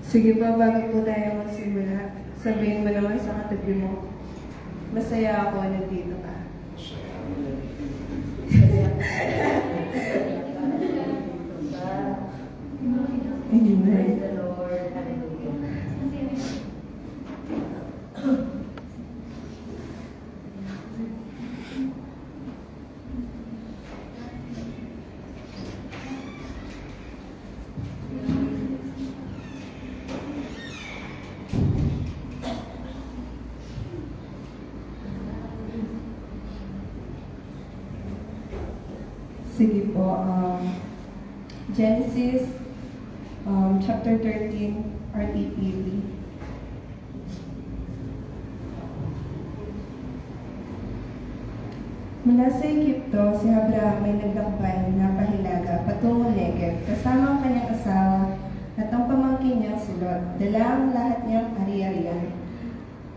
Sige pa, bago po tayo magsimula, sabihin mo naman sa katabi mo, masaya ako nandito ka. Praise the Lord. Hallelujah. Sige po, Genesis chapter 13, RTPV. Mula sa Egypto, si Abraham ay naglakbay na pahilaga patungong Negev, kasama ang kanyang asawa at ang pamangkin niyang si Lot, dala ang lahat niyang ari-arian.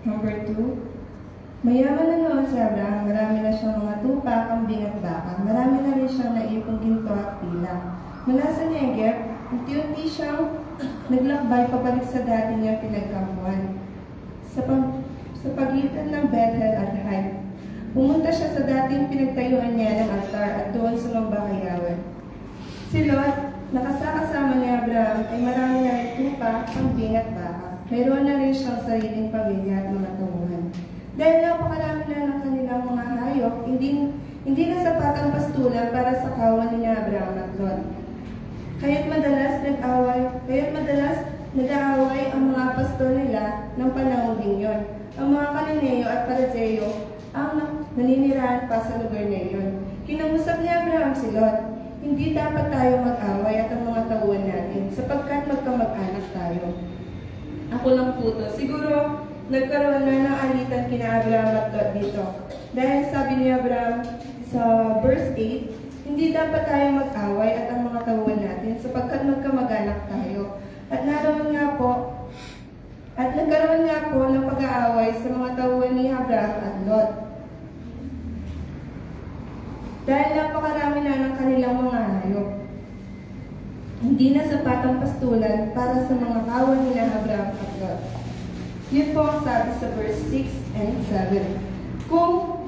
Number 2, mayaman na noon si Abraham, marami na siyang mga tupa, kambing at baka, marami na rin siyang naipong ginto at pila. Mula sa Negev, unti-unti siyang naglakbay pabalik sa dati niyang pinagkampuan. Sa pagitan ng Bethel at Hai, pumunta siya sa dating pinagtayuan niya ng altar at doon sumamba kay Yahweh. Si Lot, nakasama ni Abraham, ay marami na rin tupa, kambing at baka. Mayroon na rin siyang sariling pamilya at mga tauhan. Dahil napakarami na ng kanilang mga hayop, hindi na sapat ang pastulan para sa kawan ni Abraham at Lot. Kaya't madalas nag-aaway ang mga pastor nila ng panahon din yon. Ang mga Kananeo at Parazeo ang naninirahan pa sa lugar na iyon. Kinausap ni Abraham si Lot, hindi dapat tayo mag-away at ang mga tauhan natin, sapagkat magkamag-anak tayo. Ako lang po to. Siguro, nagkaroon na ng alitan kina Abraham at Lot dito. Dahil sabi ni Abraham sa verse 8, hindi dapat tayo mag-away at ang mga tauhan natin, sapagkat magkamag-anak tayo. At nagkaroon nga po ng pag-aaway sa mga tauhan ni Abraham at Lot. Dahil napakarami na ng kanilang mga hayop. Hindi na sapat ang pastulan para sa mga kawan nila Abraham at Lot. Yun po ang sabi sa verse 6 and 7. Kung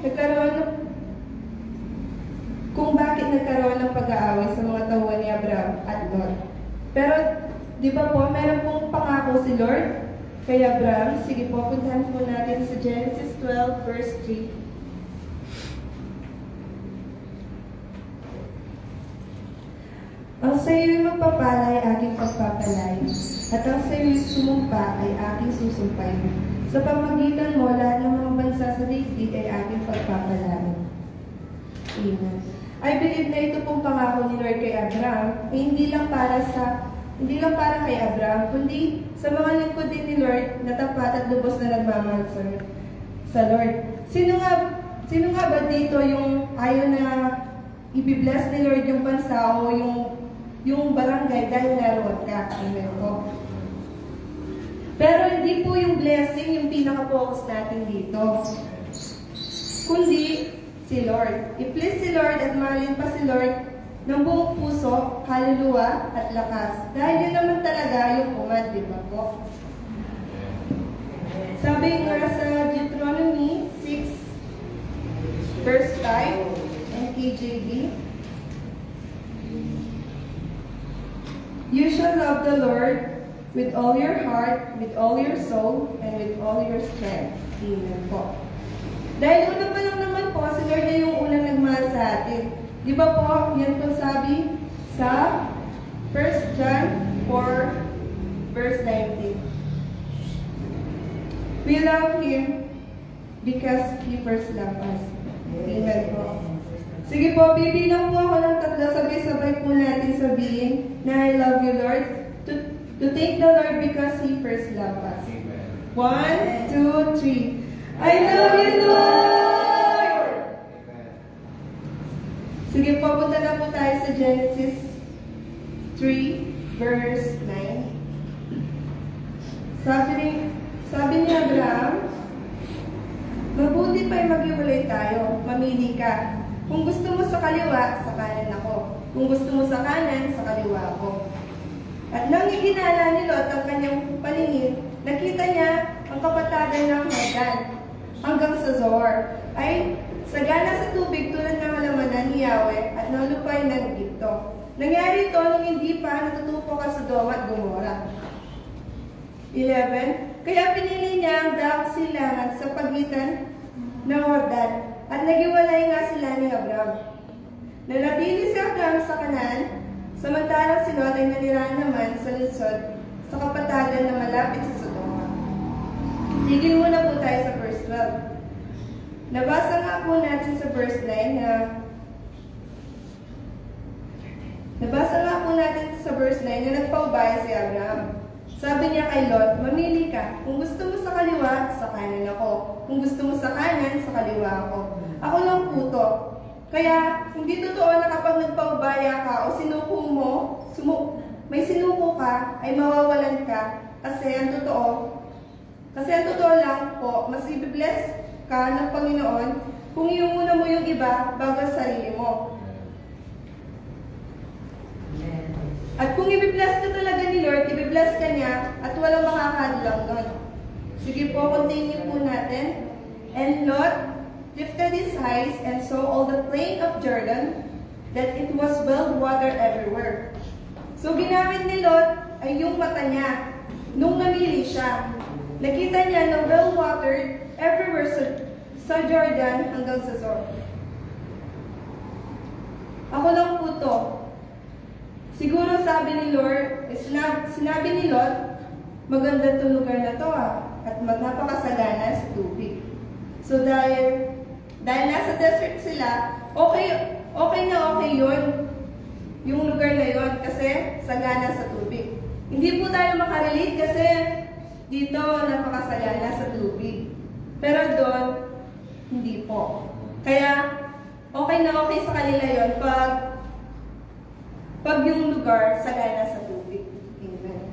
bakit nagkaroon ng pag-aaway sa mga tauhan ni Abraham at Lot. Pero, di ba po, meron pong pangako si Lord kay Abraham. Sige po, puntahan po natin sa Genesis 12 verse 3. Ang sa'yo'y magpapala ay aking pagpapalay, at ang sa'yo'y sumumpa ay aking susumpay. Sa pamagitan mo, lahat ng mga bansa sa daigdig ay aking pagpapalain. Amen. I believe na ito pong pangako ni Lord kay Abraham, ay hindi lang para kay Abraham, kundi sa mga lingkod din ni Lord na tapat at lubos na nagmamahal sa Lord. Sino nga ba dito yung ayaw na i-bless ni Lord yung bansa o yung barangay dahil naroon ka? Amen po. Pero hindi po yung blessing yung pinaka-focus natin dito, kundi si Lord. I-please si Lord at mahalin pa si Lord ng buong puso, kaluluwa at lakas. Dahil yun naman talaga yung umad, di ba po? Sabi nga sa Deuteronomy 6 verse 5 and KJV, you shall love the Lord with all your heart, with all your soul, and with all your strength. Amen po. Dahil una pa lang naman po, si Lord na yung unang nagmahal sa atin. Di ba po, yan po sabi sa 1 John 4 verse 19. We love Him because He first loved us. Amen po. Sige po, bibilang po ako ng tatlo, sabay-sabay po natin sabihin na I love you, Lord. To thank the Lord because He first loved us. 1, 2, 3. I love you, Lord! Sige po, punta na po tayo sa Genesis 3, verse 9. Sabi ni Abraham, mabuti pa'y maghiwalay tayo, mamili ka. Kung gusto mo sa kaliwa, sa kanan ako. Kung gusto mo sa kanan, sa kaliwa ako. At nang iginala ni Lot ang kanyang paningin, nakita niya ang kapatagan ng Jordan hanggang sa Zoar, ay sagana sa tubig tulad ng halamanan ni Yahweh at ng lupay ng Egipto. Nangyari ito nung hindi pa natutupo ka sa Sodoma at Gomora. 11. Kaya pinili niya ang daang silangan sa pagitan ng Jordan at nagiwalay nga sila ni Abram. Nanatili si Abram sa Canaan, samantalang si Lot ay nanirahan naman sa lungsod sa kapatagan na malapit sa Sodoma. Tigil muna po tayo sa verse 12. Nabasa nga po natin sa verse 9 na nagpaubaya si Abraham. Sabi niya kay Lot, mamili ka. Kung gusto mo sa kaliwa, sa kanan ako. Kung gusto mo sa kanan, sa kaliwa ako. Ako lang puto. Kaya, hindi totoo na kapag nagpaubaya ka o sinuko mo, may sinuko ka, ay mawawalan ka. Kasi ang totoo lang po, mas ibibless ka ng Panginoon kung iumuna mo yung iba bago sa sarili mo. At kung ibibless ka talaga ni Lord, ibibless ka niya at walang makakadlang doon. Sige po, continue po natin. And Lot lifted his eyes and saw all the plain of Jordan, that it was well watered everywhere. So ginamit ni Lot ay yung mata niya nung namili siya. Nakita niya na well watered everywhere sa Jordan hanggang sa Zoar. Ako lang po to. Siguro sabi ni Lord, sinabi ni Lot, maganda itong lugar na to at napakasagana sa tubig. So dahil nasa desert sila, okay yun, yung lugar na yun, kasi sagana sa tubig. Hindi po tayo makarelate kasi dito napakasagana sa tubig. Pero doon, hindi po. Kaya, okay sa kanila yun pag yung lugar sagana sa tubig. Amen.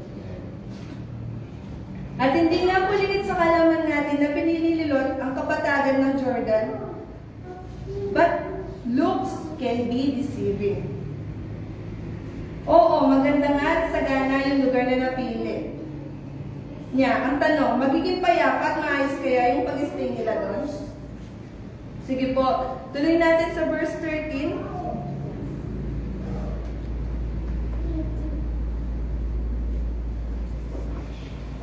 At hindi nga po lingid sa kalaman natin na pinili ni Lot ang kapatagan ng Jordan. But looks can be deceiving. Oo, maganda nga at sagana yung lugar na napili niya. Ang tanong, magiging payapa at maayos kaya yung pag-stay nila doon? Sige po, tuloy natin sa verse 13.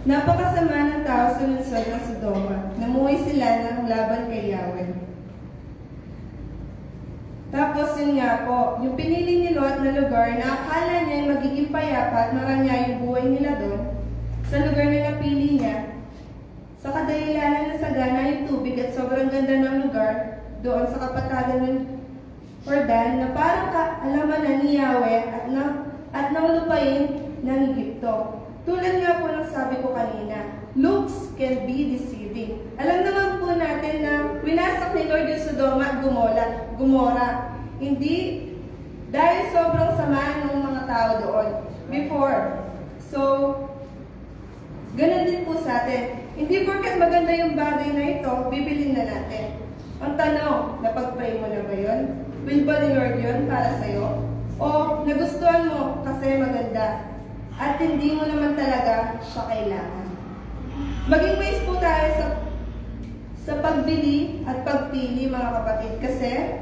Napakasama ng tao sa lungsod ng Sodoma. Namuhay sila ng laban kay Yahweh. Tapos yun nga po, yung pinili ni Lot na lugar na akala niya ay magiging payapa at maranya yung buhay nila doon, sa lugar na napili niya, sa kadahilanan na sagana yung tubig at sobrang ganda ng lugar doon sa kapatagan ng Jordan na parang kaalamanan ni Yahweh at ng lupain ng Egipto. Tulad nga po ng sabi ko kanina, looks can be deceiving. Alam naman po natin na winasak ni Lord yung Sodoma at Gomora. Hindi dahil sobrang sama ng mga tao doon before. So, ganun din po sa atin. Hindi porket maganda yung bagay na ito, bibilin na natin. Ang tanong, napag-pray mo na ba yun? Will ba ni Lord yun para sa'yo? O nagustuhan mo kasi maganda? At hindi mo naman talaga siya kailangan. Maging wise po tayo sa pagbili at pagpili, mga kapatid. Kasi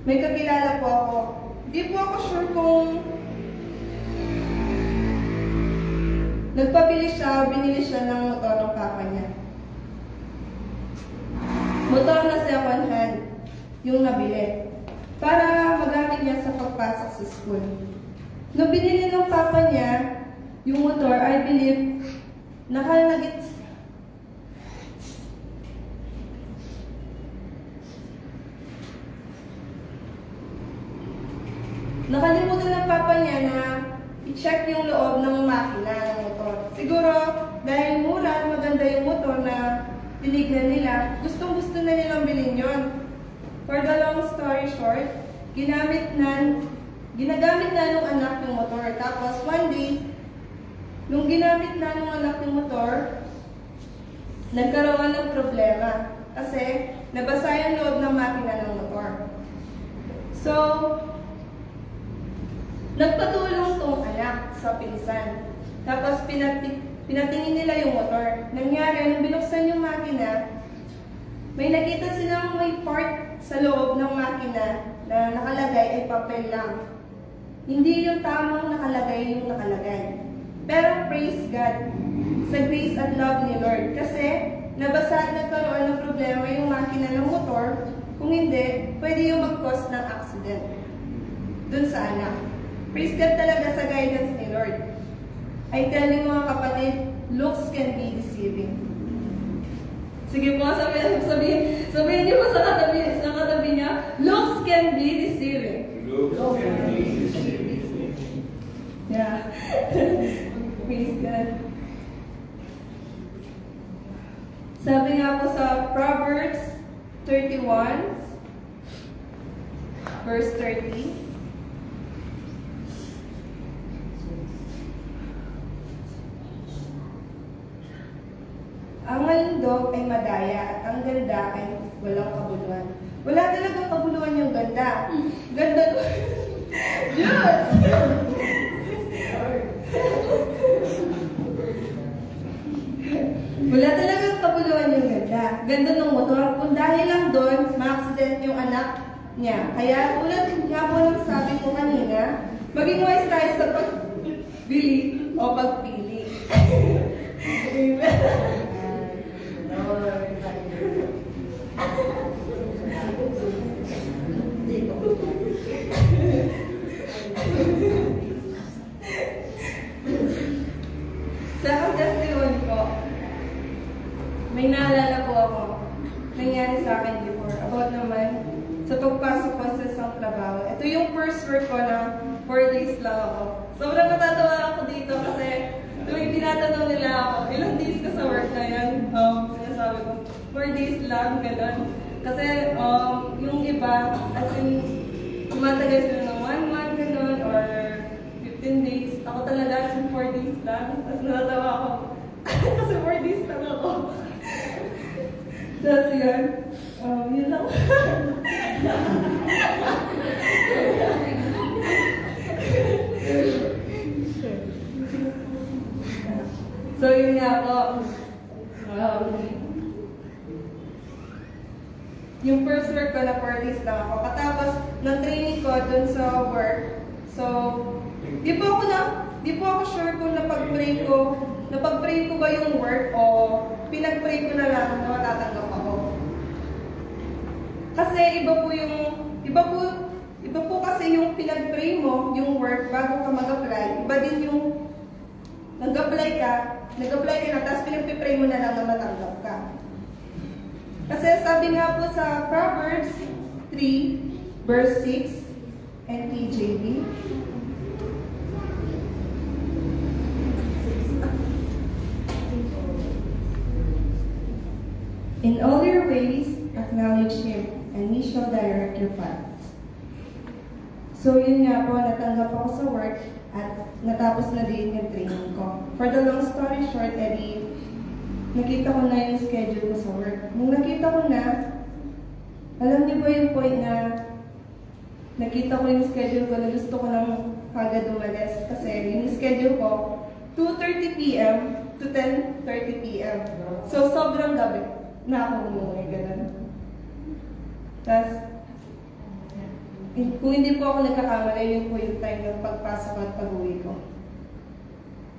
may kakilala po ako. Di po ako sure kung nagpabili siya o binili siya ng motor ng papa niya. Motor na second hand yung nabili para magamit niya sa pagpasok sa school. Nung binili ng papa niya yung motor, I believe, nakalimutan ng papa niya na i-check yung loob ng makina ng motor. Siguro, dahil mura, maganda yung motor na tinignan nila, gustong-gusto na nilang bilhin yun. For the long story short, ginagamit na nung anak yung motor. Tapos one day, nung ginamit na nung anak yung motor, nagkaroon ng problema. Kasi nabasa yung loob ng makina ng motor. So, Nagpatulong tong anak sa pinsan. Tapos pinatingin nila yung motor. Nangyari, nung binuksan yung makina, may nakita silang may part sa loob ng makina na nakalagay ay papel lang. Hindi yung tamang nakalagay yung nakalagay. Pero praise God, sa grace at love ni Lord. Kasi nabasa at nagkaroon ng problema yung makina ng motor. Kung hindi, pwede yung mag-cause ng accident dun sa anak. Praise God talaga sa guidance ni Lord. I tell you mga kapatid, looks can be deceiving. Sige po, sabihin niyo po sa katabi niya, looks can be deceiving. Looks can be deceiving. Yeah. Praise God. Sabi nga po sa Proverbs 31, verse 30. Ang malindog ay madaya at ang ganda ay walang kabuluhan. Wala talagang kabuluhan yung ganda. Ganda ko. Diyos! Wala talagang kabuluhan yung ganda. Ganda ng motor. Kung dahil lang doon, ma-accident yung anak niya. Kaya tulad nga po ng sabi ko kanina, maging wise tayo sa pagbili o pagpili. Amen. Sa akong testimony po, may naalala po ako, nangyari sa akin before, about naman sa pagpasok ko sa isang trabaho. Ito yung first work ko na 4 days lang ako. Sobrang natatawa ako dito kasi tuwing tinatanong nila ako, ilang days ka sa work na yan? Sinasabi ko, 4 days lang, gano'n. Kasi yung iba, as in, tumatagal sila ng 1 month, gano'n, or 15 days. Ako talaga, as in 4 days lang. Tapos natatawa ako, kasi 4 days lang ako. Tapos yun, yun lang. So yun nga po, yung first work ko na 4 days lang ako. Katapos ng training ko dun sa work, so di po ako sure kung napag-pray ko ba yung work o pinag-pray ko na lang na matatanggap ako. Kasi iba po kasi yung pinag-pray mo, yung work bago ka mag-apply. Iba din yung nag-apply ka na, tapos pinag-pray mo na lang na matanggap ka. Kasi sabi nga po sa Proverbs 3, verse 6, and KJV, in all your ways, acknowledge Him, and He shall direct your paths. So yun nga po, natanggap ako sa work, at natapos na din yung training ko. For the long story short, nakita ko na yung schedule ko sa work. Nung nakita ko na, alam niyo ba yung point na nakita ko yung schedule ko na gusto ko nang kagad umalis. Kasi yung schedule ko, 2:30 p.m. to 10:30 p.m. So, sobrang gabi na ako umuwi, gano'n. Tapos, kung hindi po ako nagkakamali, yun po yung time ng pagpasok at pag-uwi ko.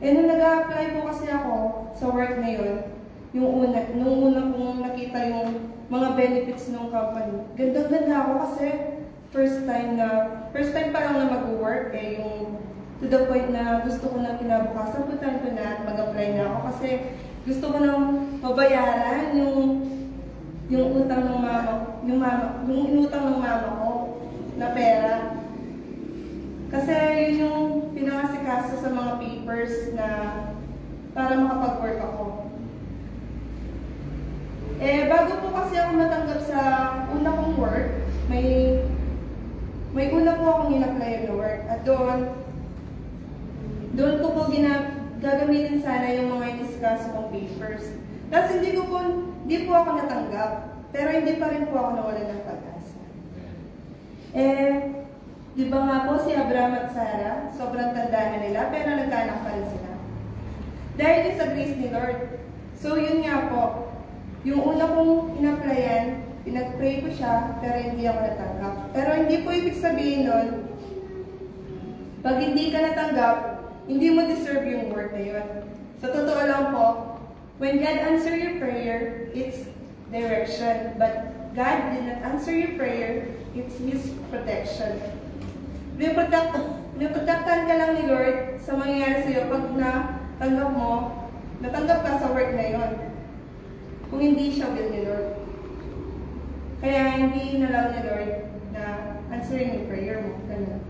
Nung nag-a-apply po kasi ako sa work na yun, nung una kong nakita yung mga benefits ng company, ganda-ganda ako kasi first time pa lang na mag-work, yung to the point na gusto ko na kinabukasan, puntahan ko na at mag-apply na ako kasi gusto ko nang mabayaran yung utang ng yung inutang ng mama ko na pera. Kasi yun yung pinangasikaso sa mga papers na para makapag-work ako. Bago po kasi ako matanggap sa una kong work, may una po akong in-apply na work. At doon ko po gagamitin sana yung mga in-discuss kong papers. Tapos hindi po ako natanggap, pero hindi pa rin po ako nawalan ng pag-asa. Di ba nga po si Abraham at Sarah, sobrang tanda na nila, pero nagkaanak pa rin sila. Dahil din sa grace ni Lord. So yun nga po, yung una kong in-applyan, pinag-pray ko siya, pero hindi ako natanggap. Pero hindi po ibig sabihin nun, pag hindi ka natanggap, hindi mo deserve yung word na yun. Sa totoo lang po, when God answers your prayer, it's direction. But God did not answer your prayer, it's His protection. Naprotektan ka lang ni Lord sa mangyayari sa'yo pag natanggap ka sa work na yun. Kung hindi siya will ni Lord. Kaya hindi nalaw ni Lord na answering yung prayer mo. Ganun.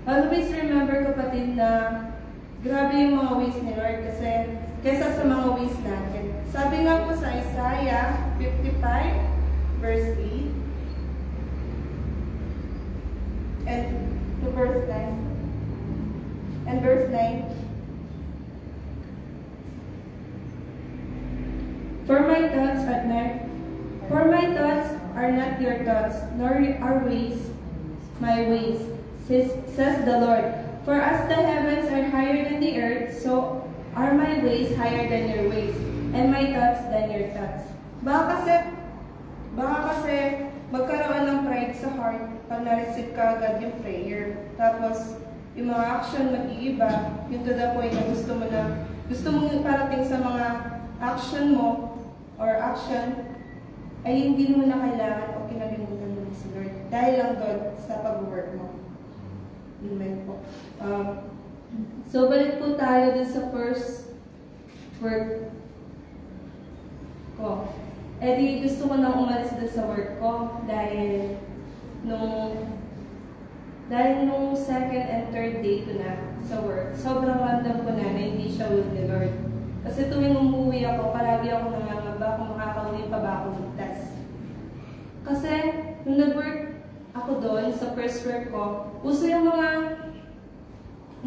Always remember, kapatid, na grabe yung mga ways ni Lord kasi kesa sa mga ways natin. Sabi nga po sa Isaiah 55 verse 8 and to verse 9 and verse 9. For my thoughts are not your thoughts, nor our ways my ways, says the Lord. For as the heavens are higher than the earth, so are my ways higher than your ways, and my thoughts than your thoughts. Baka kasi magkaroon ng pride sa heart pag na-receive ka agad yung prayer. Tapos, yung mga action mag-iiba, yung to the point na gusto mo parating sa mga action mo, or action, ay hindi mo na kailangan o kinalimutan mo si Lord. Dahil lang doon sa pag-work mo. Amen po. So, balik po tayo dun sa first work ko. Eh di gusto ko nang umalis dun sa work ko dahil nung second and third day ko na sa work, sobrang ramdam ko na hindi siya will ni Lord. Kasi tuwing umuwi ako, palagi ako nangangamba kung makakauwi pa ba ako ligtas. Kasi nung nag-work ako doon sa first work ko, uso yung mga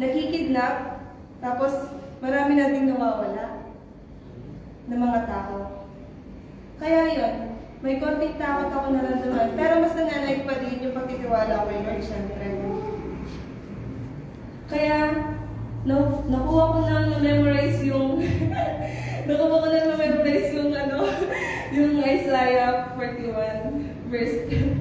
nakikidnap, tapos marami na din nawawala ng mga tao. Kaya yun, may konting takot ako naramdaman. Pero mas nananaig pa din yung pagtitiwala ko kay Lord, syempre. Kaya, nakuha ko na na-memorize yung yung Isaiah 41 verse 10.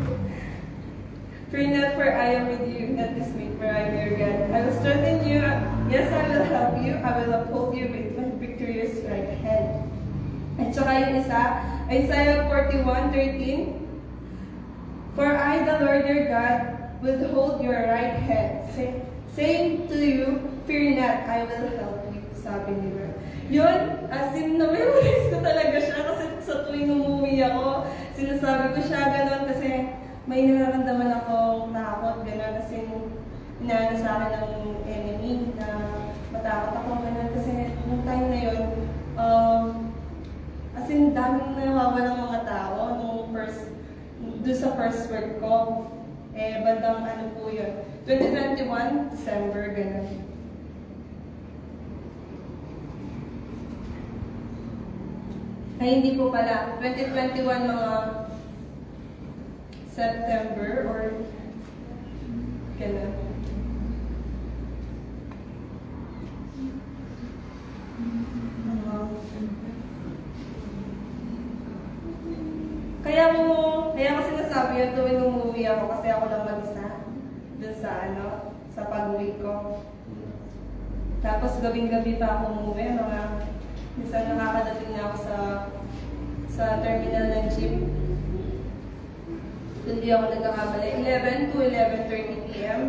Fear not, for I am with you, not dismayed, for I am your God. I will strengthen you, yes, I will help you, I will uphold you with my victorious right hand. At saka yung isa, Isaiah 41:13. For I, the Lord your God, will hold your right hand, saying to you, fear not, I will help you. Sabi ni Lord. Yun, as in, na-memorize ko talaga siya kasi sa tuwing umuwi ako, sinasabi ko siya gano'n kasi may nararamdaman akong takot, gano'n, kasi inaano sa akin ng enemy na matakot ako, gano'n, kasi nung time na yun, as in, daming nawawalang mga tao doon sa first work ko. Bandang ano po yun, 2021, December, gano'n. Ay, hindi po pala. 2021 mga September or kailan. Kaya ko sinasabi yun tuwing umuwi ako kasi ako lang mag-isa dun sa pag-uwi ko. Tapos gabing-gabi pa ako umuwi, minsan nakakadating na ako sa terminal ng jeep. Hindi ako nagkakamali. 11 to 11:30 p.m.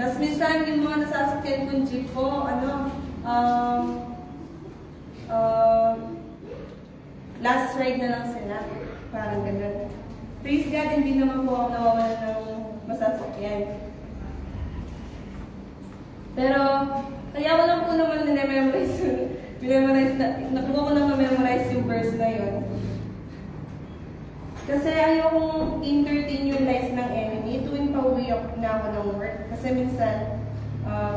Tapos minsan yung mga nasasakyan kong jeep ko, last ride na lang sila. Parang ganun. Praise God, hindi naman po ako nawawalan ng masasakyan. Pero, kaya ko lang po naman nakuha ko lang na-memorize yung verse na yun. Kasi ayaw kong entertain yung lies ng enemy tuwing pauwi na ako ng work. Kasi minsan,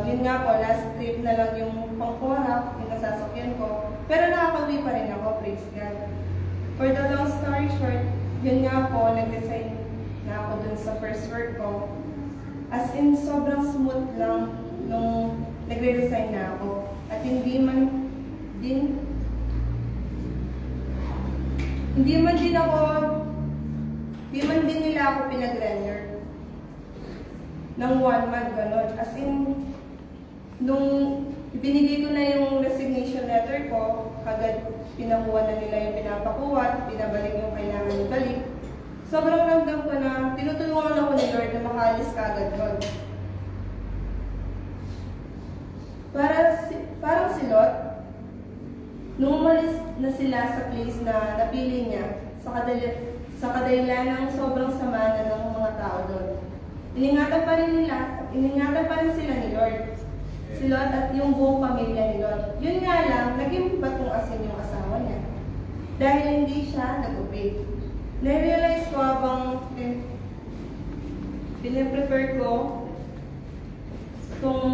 yun nga po, last trip na lang yung pangkorak, yung nasasakyan ko. Pero nakakauwi pa rin ako, praise God. For the long story short, yun nga po, nag-decide na ako dun sa first work ko. As in, sobrang smooth lang nung nagre-resign na ako. At hindi man din nila ako pinag-render ng 1 month, gano'n. As in, nung ibinigay ko na yung resignation letter ko, kagad pinakuha na nila yung pinapakuha at pinabalik yung kailangan ibalik. Sobrang ramdam ko na tinutulungan ako ni Lord na makaalis kagad doon. Parang si Lot, nung umalis na sila sa place na napili niya, sa kadahilan ng sobrang sama na ng mga tao doon. Iningatan pa rin sila ni Lord. Si Lot at yung buong pamilya ni Lot. Yun nga lang, naging batong asin yung asawa niya. Dahil hindi siya nag-obey. Na-realize ko habang piniprepare ko kung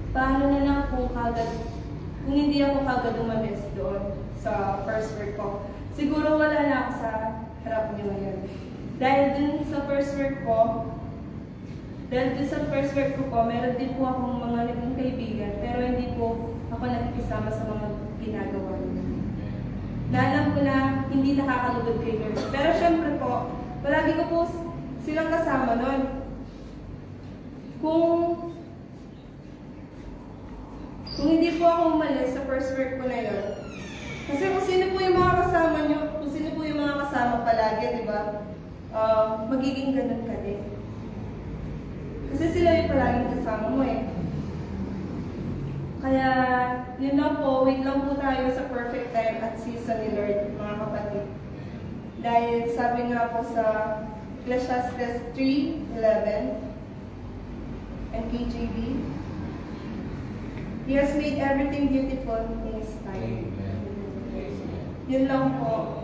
paano na lang kung hindi ako kagad umalis doon sa first work ko. Siguro wala na ako sa harap niyo ngayon. Dahil dun sa first work ko, meron din po akong mga naging kaibigan, pero hindi po ako nakikisama sa mga ginagawa niya. Alam ko na hindi nakakalugod kay Lord. Pero syempre po, palagi ko po silang kasama nun. Kung hindi po ako umalis sa first work ko na yun, kasi kung sino po yung mga kasama nyo, kung sino po yung mga kasama palagi, di ba? Magiging ganun ka din. Kasi sila yung palaging kasama mo eh. Kaya, yun lang po, wait lang po tayo sa perfect time at season ni Lord, mga kapatid. Dahil sabi nga po sa Ecclesiastes 3:11 and KJV, He has made everything beautiful in His time. Yun lang po.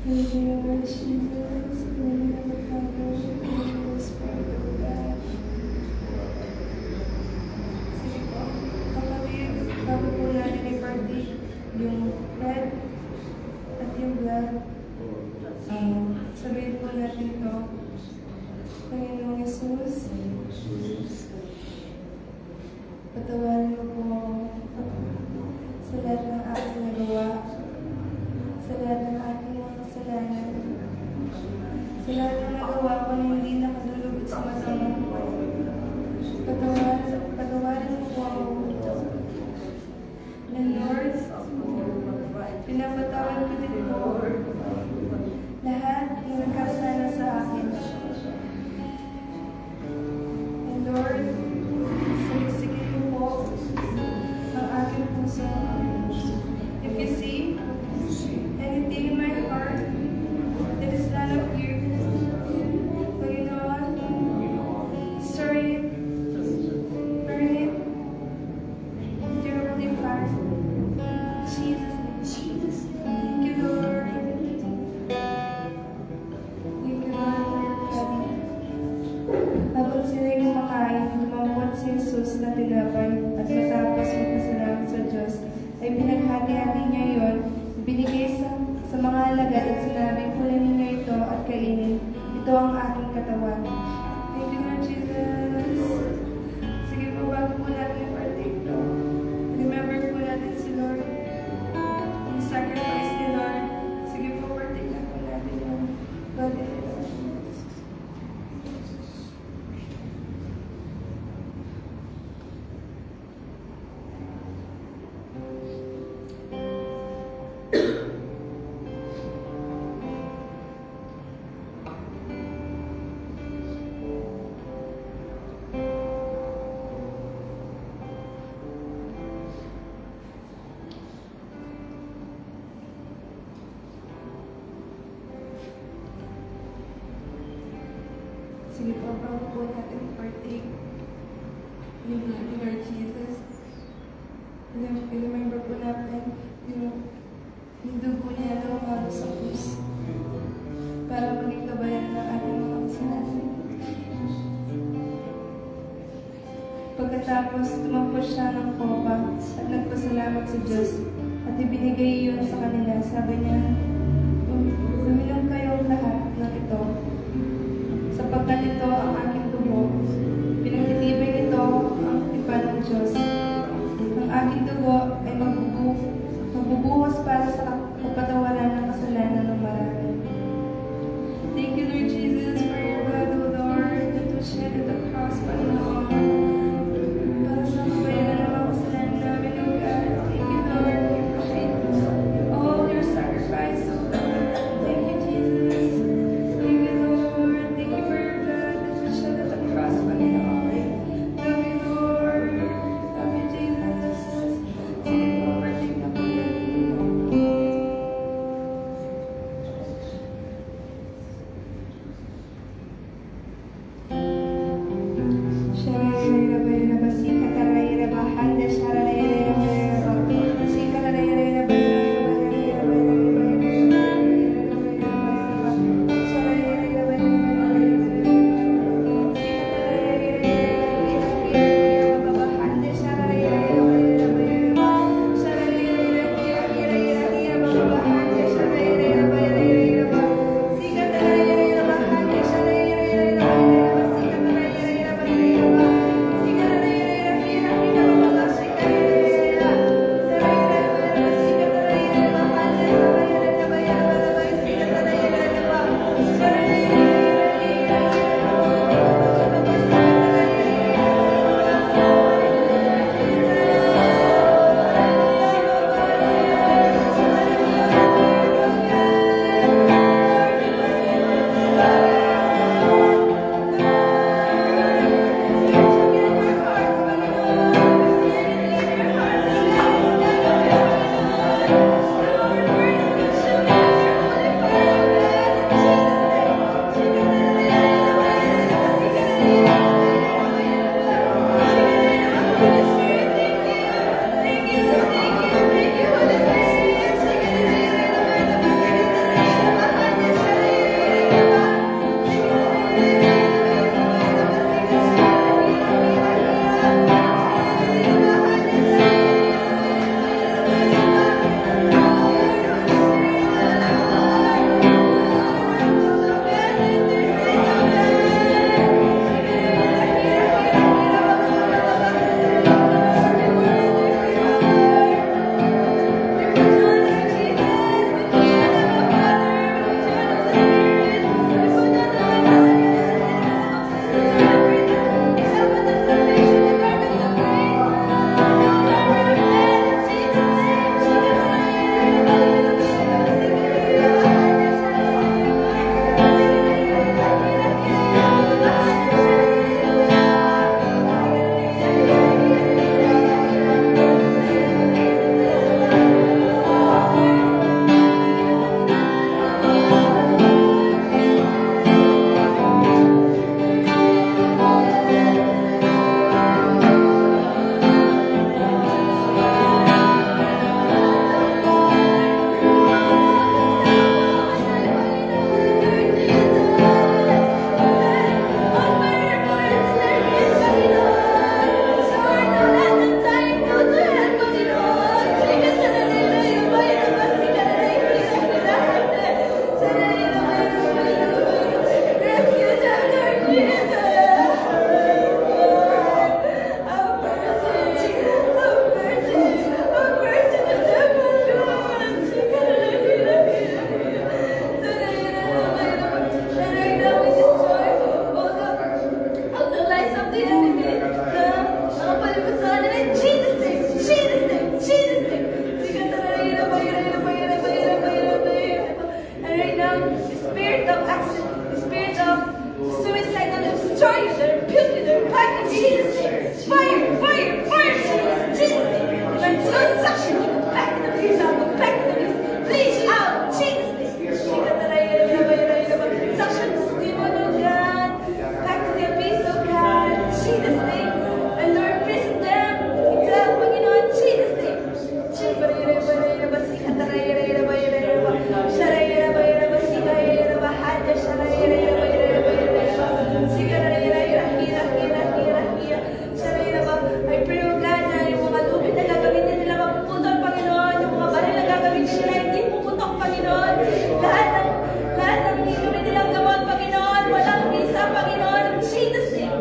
Thank you, Lord Jesus. In the name of the Father, and the Spirit of God. Sige po, kapatid, bago po natin i-partake yung bread at yung blood, sabihin po natin ito, Panginoong Jesus, patawarin mo po ako sa lahat ng aking nagawa, sa lahat ng aking mga kasalanan, sa lahat ng nagawa ko na hindi nakadulubot sa mata mo. Patawarin mo po ako. And Lord, pinapatawad ko din po lahat ng nagkasala sa akin. And Lord, salisigin mo po ang aking puso. If you see anything in my heart that is not of you, Panginoon, stir it, burn it, with your holy fire. Jesus, thank you, Lord. Thank you, Lord, for your body. Habang sila'y kumakain, lumambot si Jesus na tinapay at matapos magpasalamat sa Diyos, ay pinaghati-hati niya yon, binigay sa mga alagad at sinabing, kunin ninyo ito at kainin. Ito ang aking katawan. Thank you, Lord Jesus. Sige po, bago po natin i-partake ito, remember po natin si Lord. Yung sacrifice ni Lord. Sige po, partake na po natin yung body ni Lord. Sige po, bago po natin i-partake yung blood ni Lord Jesus. I-remember po natin yung dugo niya na umalo sa krus para maging kabayan ng ating mga kasalanan. Pagkatapos, tumangko siya ng kopa at nagpasalamat sa Diyos at ibinigay yun sa kanila. Sabi niya, uminom kayong lahat ng ito, sapagkat ito ang aking dugo. Pinagtitibay nito ang tipan ng Diyos. Ang aking dugo ay magbubuhos para sa kapatawaran ng kasalanan ng marami. Thank you, Lord Jesus, for your blood, O Lord, that was shed at the cross, Panginoon. Para sa kabayaran ng mga kasalanan namin, O God. Thank you, Lord, for your all your spirit of accident, the spirit of suicide, and destroy you, they're building their back in Jesus' name. Fire, fire, fire, Jesus' name. Let's go suction you, back in the place, I'll go back in the place. Bleach out, Jesus' name. Suction this demon, oh God. Back to the abyss, oh God. Jesus' name. And Lord, visit them. Ikaw, Panginoon, Jesus' name. I pray, oh God, na yung mga lupit na gagawin nila mapuputol, Panginoon. Yung mga baril na gagawin nila hindi puputok, Panginoon. Lahat ng gagawin nilang gamot, Panginoon. Walang isa, Panginoon. Jesus name.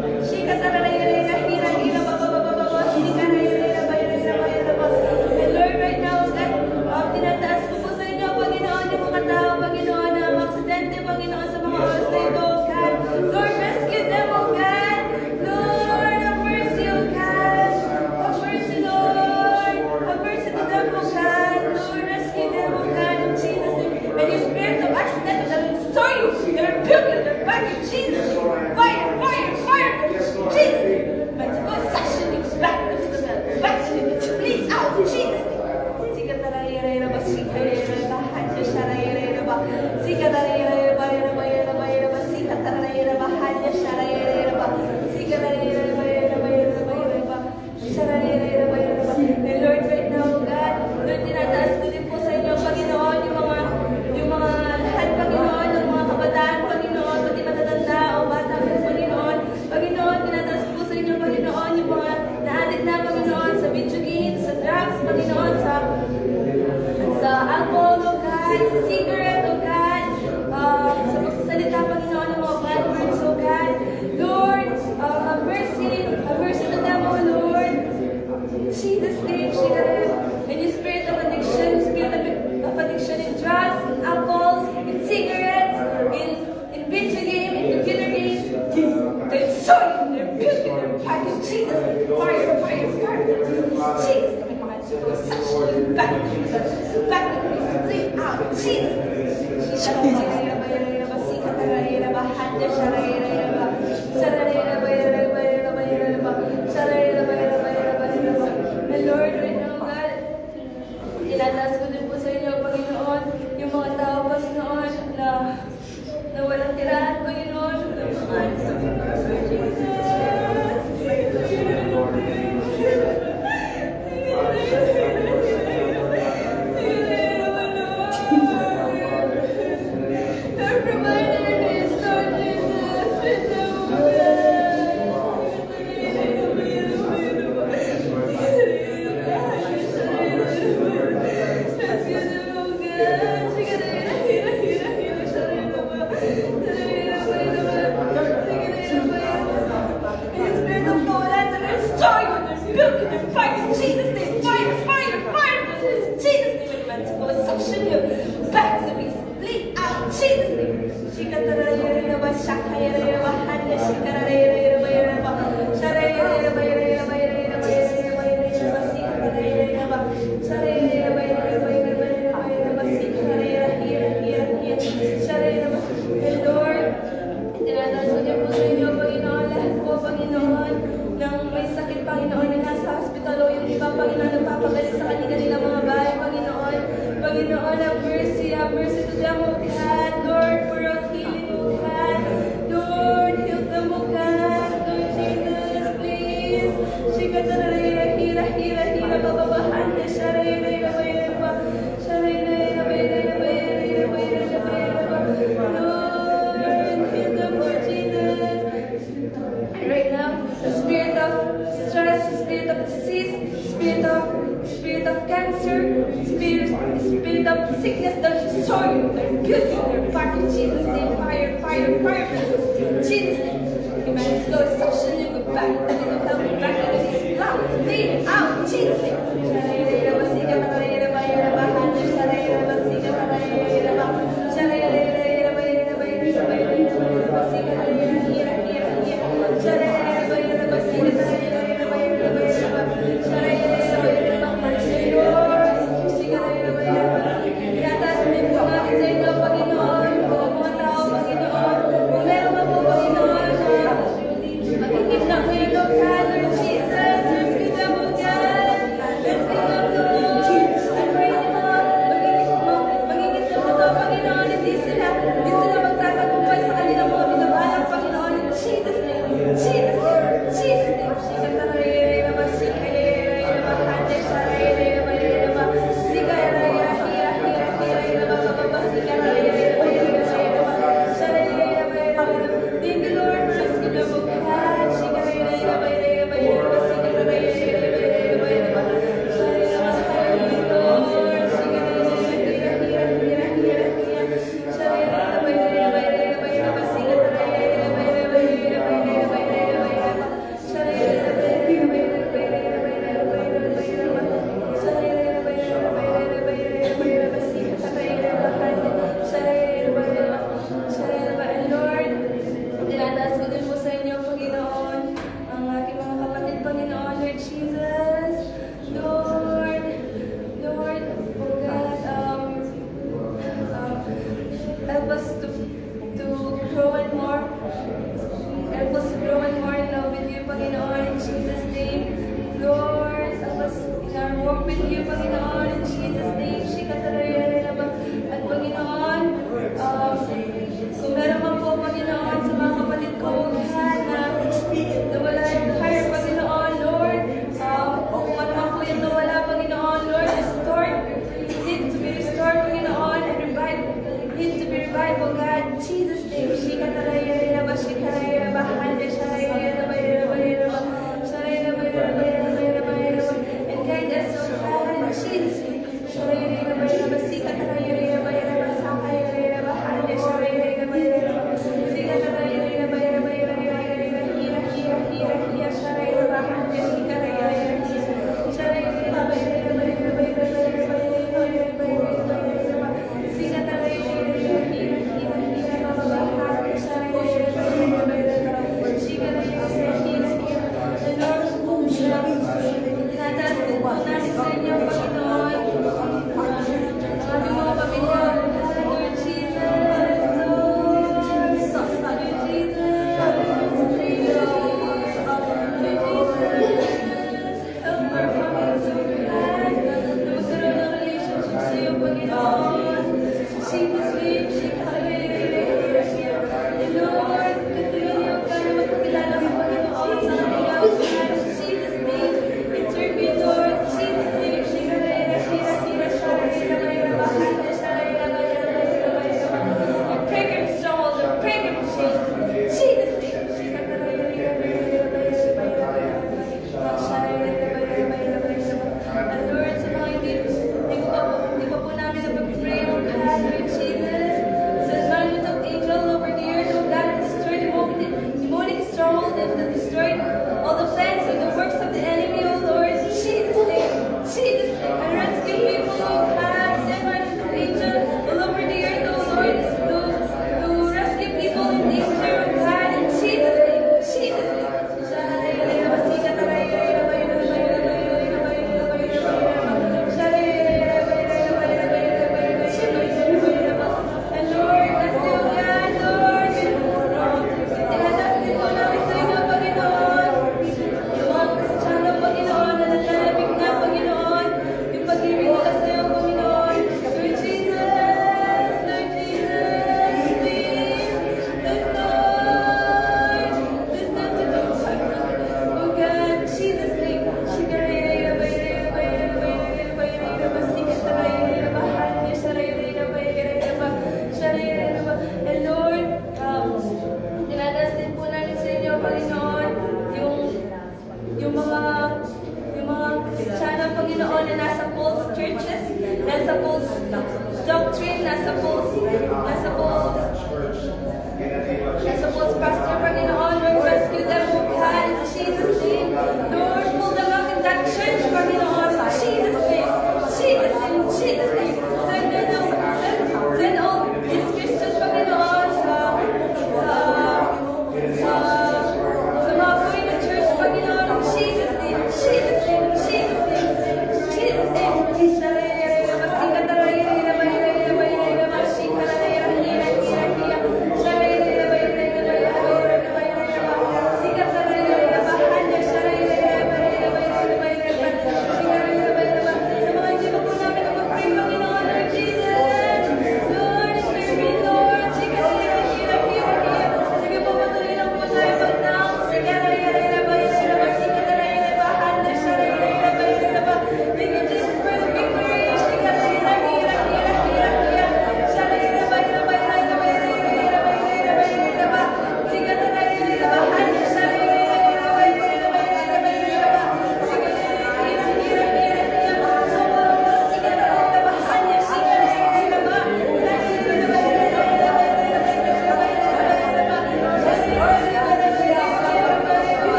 And Lord, right now, God, tinataas ko po sa inyo, Panginoon, yung mga tao, Panginoon, na aksidente, Panginoon, sa mga oras na ito, God. Lord, rescue them, oh God. Lord, have mercy, oh God. Have mercy, Lord. Have mercy to them, oh God. Lord, rescue them, oh God, in Jesus' name. And your spirits of accident that will destroy you. They're building their back in Jesus' name. Fire, fire, fire. Jesus' name. Let's go suction you back to the bell. Back to you. Please out. Jesus' name. And Lord, right now, God, Lord, tinataas ko din po sa inyo, Panginoon, yung mga lahat, Panginoon, yung mga kabataan, Panginoon, pati matatanda o bata, Panginoon. Panginoon, tinataas ko po sa inyo, Panginoon, yung mga na-addict na, Panginoon, sa video games, sa drugs, Panginoon, sa alcohol, oh God, sa cigarette, oh God, sa magsasalita, Panginoon, ng mga bad words, oh God. Lord, have mercy to them, oh Lord. Jesus' name, and your spirit of addiction, in drugs, in alcohol, in cigarettes, in video game, in computer games, they're destroying, they're building, they're packing. Jesus' name, fire, fire, fire. Jesus' name, back to the bleed out. Jesus' name. And Lord, right now, God, tinataas ko din po sa inyo, Panginoon, yung mga tao, Panginoon, na walang tirahan, Panginoon, Our provider is Lord Jesus' name, fire, fire, fire, Jesus' name, let's go suction you back to me, bleed out, Jesus' name. And Lord, tinataas ko din po sa inyo, Panginoon, lahat po, Panginoon, nang may sakit, Panginoon, na nasa hospital o yung iba, Panginoon, nagpapagaling sa kanilang mga bahay, Panginoon. Panginoon, have mercy to them, O God. Lord, for your healing, O God. Lord, heal them, O God. Lord Jesus, please. Right now, the spirit of stress, spirit of disease, spirit of cancer, spirit of sickness that destroy you, their beauty, their body, Jesus' name, fire, fire, fire, Jesus' name. Amen. Go suction you, go back, and you tell me back, and you loud, lead out, Jesus' name. Panginoon, mga tao, hindi sila magtatagumpay sa kanilang mga binabalak, Panginoon. In Jesus' name, Jesus' name, Jesus' name. Thank you, Lord, for this gift of Lord, tinataas ko din po sa inyo, Panginoon, ang aking mga kapatid, Panginoon, Lord Jesus. Lord, oh God, help us to grow and more. Help us to grow and more in love with you, Panginoon, in Jesus' name. Lord, help us in our walk with you, Panginoon, in Jesus' name. At Panginoon, kung meron man po, Panginoon, sa mga kapatid ko, God, na wala yung heart, Panginoon, Lord, kung ano man po yung nawala, Panginoon, Lord, restore. It needs to be restored, Panginoon, and revived. It needs to be revived,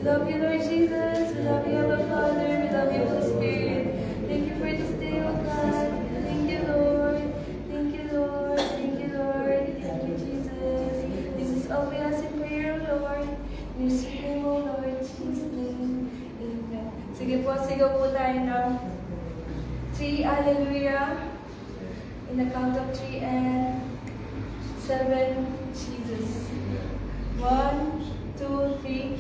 love you, Lord Jesus. We love you, Abba Father. We love you, Holy Spirit. Thank you for this day, oh God. Thank you, Lord. Thank you, Lord. Thank you, Lord. Thank you, Jesus. This is all we ask in prayer, Lord. In your sweet name, oh Lord. In Jesus' name. Amen. Sige po, sigaw po tayo ng 3, Hallelujah. In the count of 3 and 7, Jesus. 1, 2, 3.